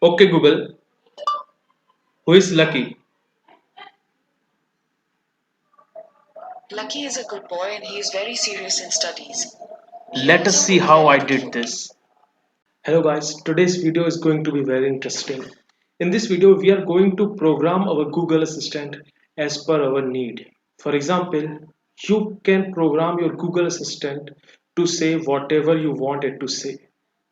Okay, Google, who is Lucky? Lucky is a good boy and he is very serious in studies. He Let us also see is how very I good did looking. this. Hello guys, today's video is going to be very interesting. In this video, we are going to program our Google Assistant as per our need. For example, you can program your Google Assistant to say whatever you want it to say.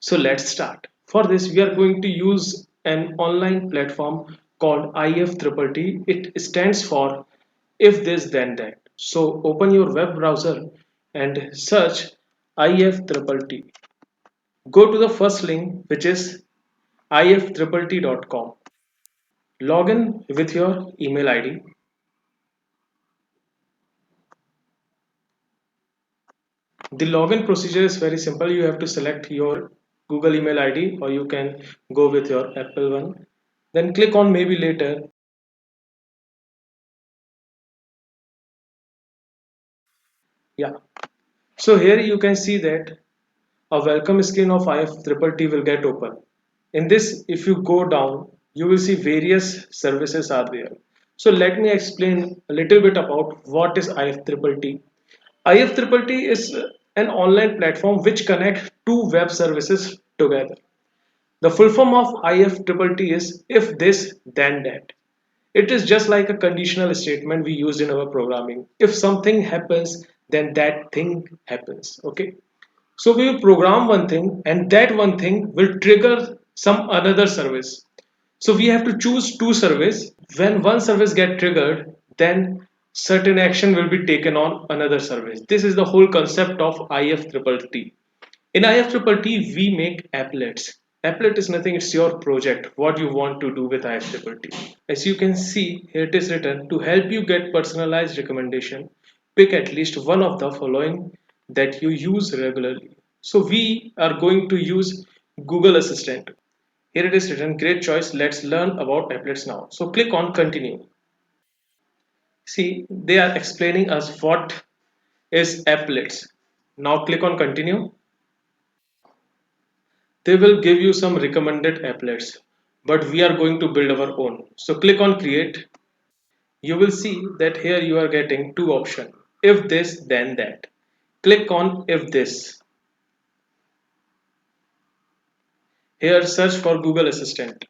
So let's start. For this, we are going to use an online platform called IFTTT. It stands for if this then that. So open your web browser and search IFTTT. Go to the first link, which is ifttt.com. Log in with your email ID. The login procedure is very simple. You have to select your Google email ID or you can go with your Apple one. Then click on maybe later. Yeah. So here you can see that a welcome screen of IFTTT will get open. In this, if you go down, you will see various services are there. So let me explain a little bit about what is IFTTT. IFTTT is an online platform which connects two web services together. The full form of IFTTT is if this then that. It is just like a conditional statement we use in our programming. If something happens, then that thing happens. Okay. So we will program one thing and that one thing will trigger some another service. So we have to choose two service. When one service get triggered, then certain action will be taken on another service. This is the whole concept of IFTTT. In IFTTT, we make applets. Applet is nothing, it's your project, what you want to do with IFTTT. As you can see, here it is written to help you get personalized recommendation, pick at least one of the following that you use regularly. So we are going to use Google Assistant. Here it is written, great choice. Let's learn about applets now. So click on continue. See, they are explaining us what is applets. Now click on continue. They will give you some recommended applets, but we are going to build our own. So click on create. You will see that here you are getting two options. If this, then that. Click on if this. Here search for Google Assistant.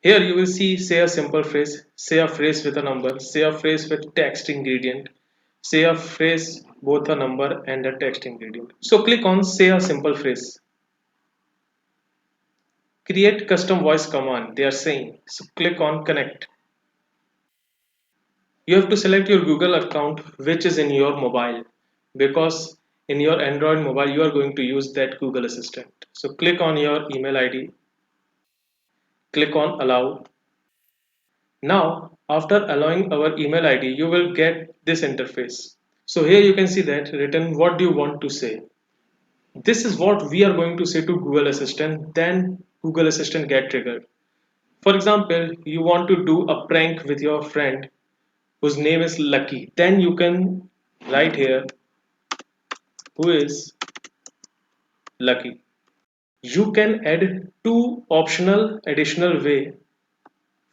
Here you will see say a simple phrase, say a phrase with a number, say a phrase with text ingredient, say a phrase both a number and a text ingredient. So click on say a simple phrase. Create custom voice command they are saying. So click on connect. You have to select your Google account which is in your mobile because in your Android mobile you are going to use that Google Assistant. So click on your email ID, click on allow. Now after allowing our email ID you will get this interface. So here you can see that written what do you want to say. This is what we are going to say to Google Assistant, then Google Assistant get triggered. For example, you want to do a prank with your friend whose name is Lucky. Then you can write here who is Lucky. You can add two optional additional way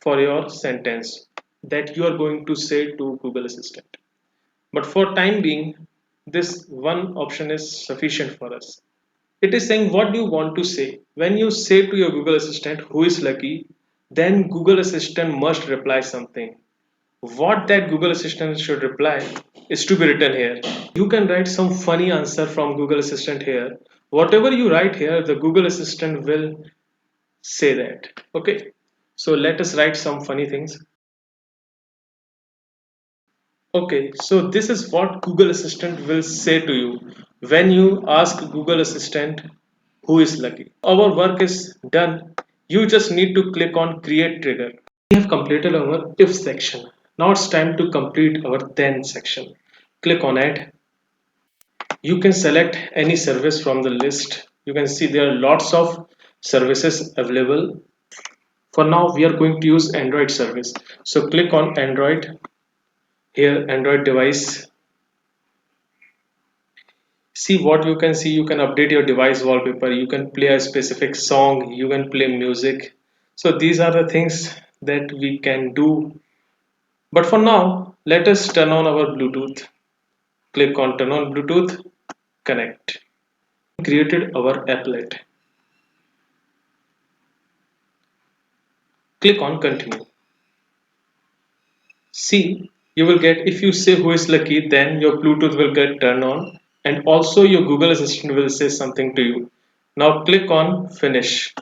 for your sentence that you are going to say to Google Assistant. But for time being, this one option is sufficient for us. It is saying what do you want to say. When you say to your Google Assistant who is Lucky, then Google Assistant must reply something. What that Google Assistant should reply is to be written here. You can write some funny answer from Google Assistant here. Whatever you write here, the Google Assistant will say that. Okay. So let us write some funny things. Okay, so this is what Google Assistant will say to you when you ask Google Assistant who is lucky. Our work is done. You just need to click on create trigger. We have completed our if section. Now it's time to complete our then section. Click on add. You can select any service from the list. You can see there are lots of services available. For now, we are going to use Android service. So click on Android. Here, Android device. See what you can see. You can update your device wallpaper, you can play a specific song, you can play music. So these are the things that we can do. But for now, let us turn on our Bluetooth. Click on turn on Bluetooth, connect. Created our applet. Click on continue. See, you will get, if you say who is lucky, then your Bluetooth will get turned on and also your Google Assistant will say something to you. Now click on finish.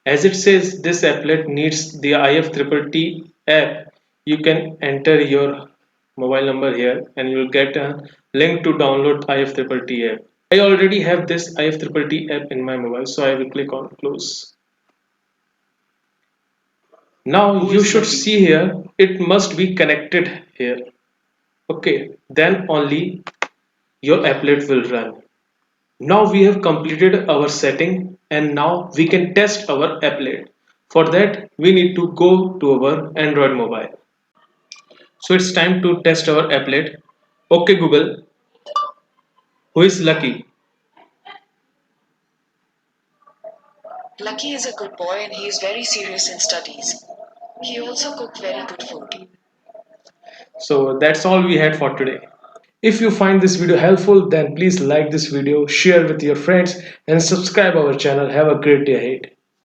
As it says this applet needs the IFTTT app, you can enter your mobile number here and you will get a link to download IFTTT app. I already have this IFTTT app in my mobile, so I will click on close. Now you should see here, it must be connected here. Okay, then only your applet will run. Now we have completed our setting and now we can test our applet. For that, we need to go to our Android mobile. So it's time to test our applet. Okay Google, who is lucky? Lucky is a good boy and he is very serious in studies. He also cooked very good food. So that's all we had for today. If you find this video helpful, then please like this video, share with your friends and subscribe our channel. Have a great day ahead.